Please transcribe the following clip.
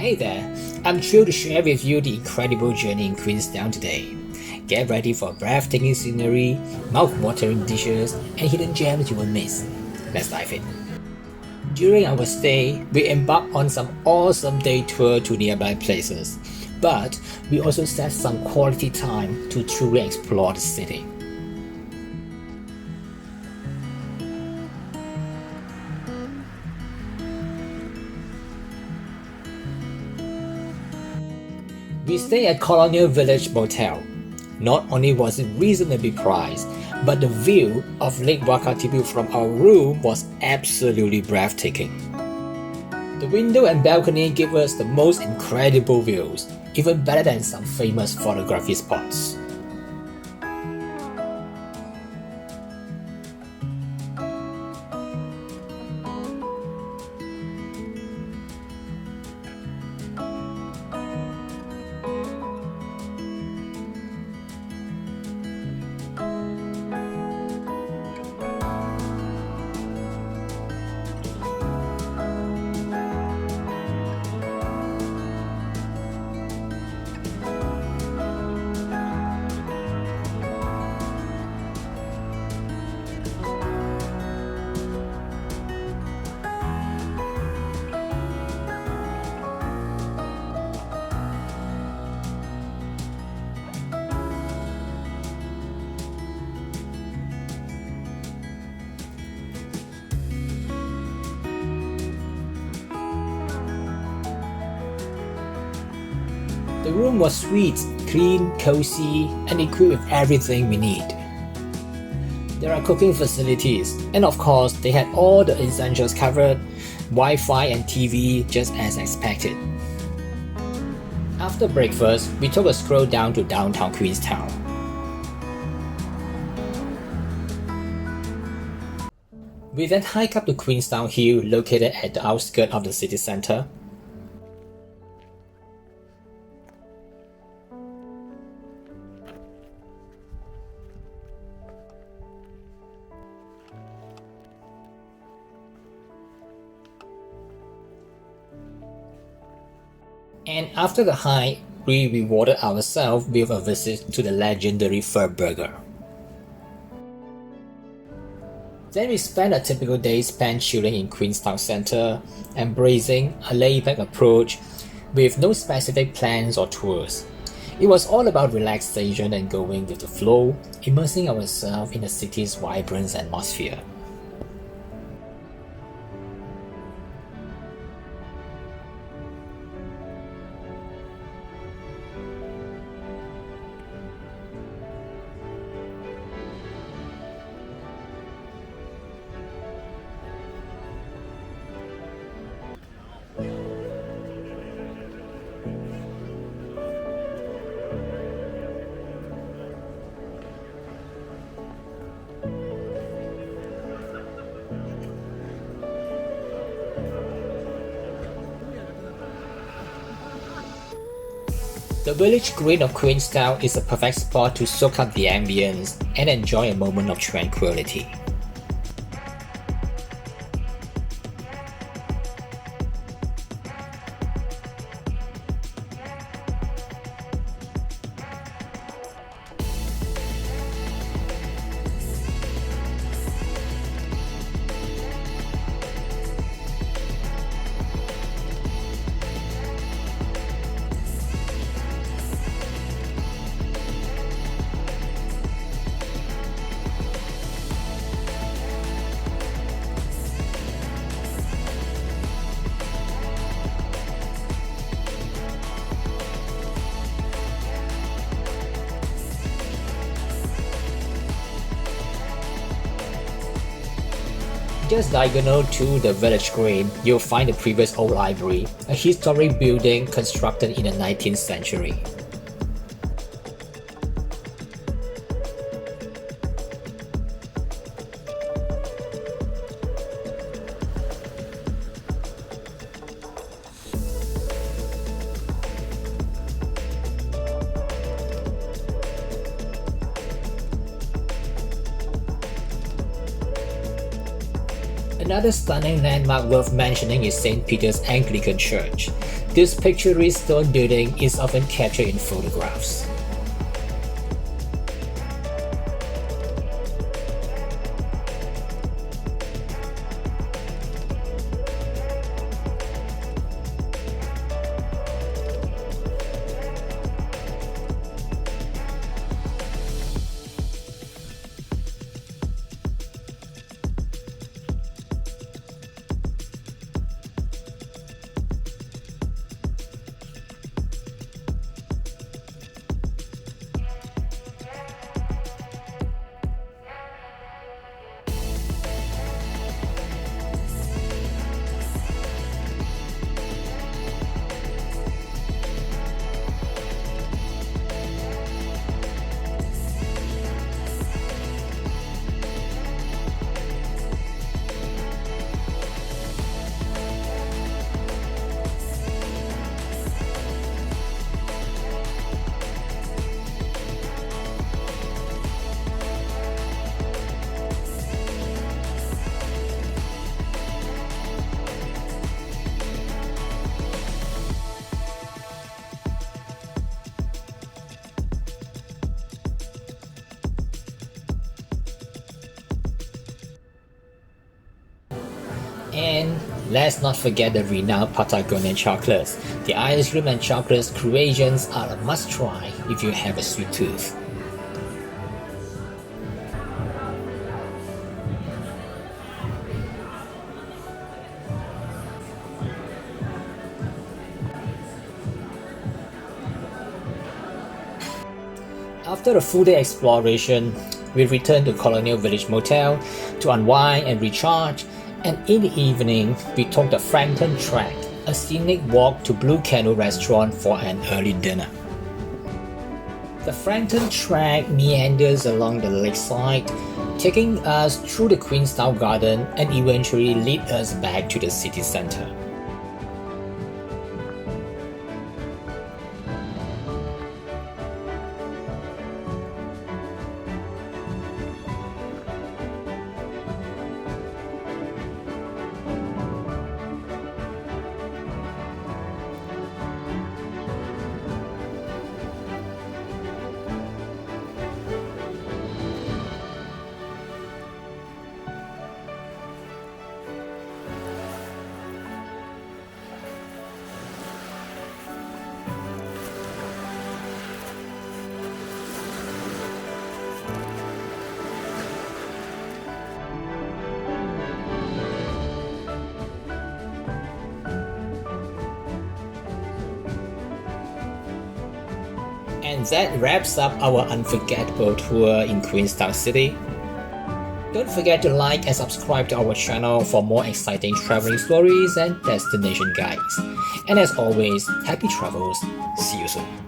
Hey there, I'm thrilled to share with you the incredible journey in Queenstown today. Get ready for breathtaking scenery, mouth-watering dishes, and hidden gems you won't miss. Let's dive in. During our stay, we embarked on some awesome day tour to nearby places, but we also set some quality time to truly explore the city. We stayed at Colonial Village Motel. Not only was it reasonably priced, but the view of Lake Wakatipu from our room was absolutely breathtaking. The window and balcony give us the most incredible views, even better than some famous photography spots. The room was sweet, clean, cozy, and equipped with everything we need. There are cooking facilities, and of course, they had all the essentials covered, Wi-Fi and TV just as expected. After breakfast, we took a stroll down to downtown Queenstown. We then hiked up to Queenstown Hill located at the outskirts of the city centre. And after the hike, we rewarded ourselves with a visit to the legendary Pho Burger. Then we spent a typical day spent chilling in Queenstown Centre, embracing a laid-back approach with no specific plans or tours. It was all about relaxation and going with the flow, immersing ourselves in the city's vibrant atmosphere. The village green of Queenstown is a perfect spot to soak up the ambience and enjoy a moment of tranquility. Just diagonal to the village green, you'll find the previous old library, a historic building constructed in the 19th century. Another stunning landmark worth mentioning is St. Peter's Anglican Church. This picturesque stone building is often captured in photographs. And let's not forget the renowned Patagonian chocolates. The ice cream and chocolate creations are a must try if you have a sweet tooth. After a full day exploration, we returned to Colonial Village Motel to unwind and recharge, and in the evening, we took the Frankton Track, a scenic walk to Blue Canoe Restaurant for an early dinner. The Frankton Track meanders along the lakeside, taking us through the Queenstown Garden and eventually lead us back to the city center. And that wraps up our unforgettable tour in Queenstown City. Don't forget to like and subscribe to our channel for more exciting traveling stories and destination guides. And as always, happy travels. See you soon.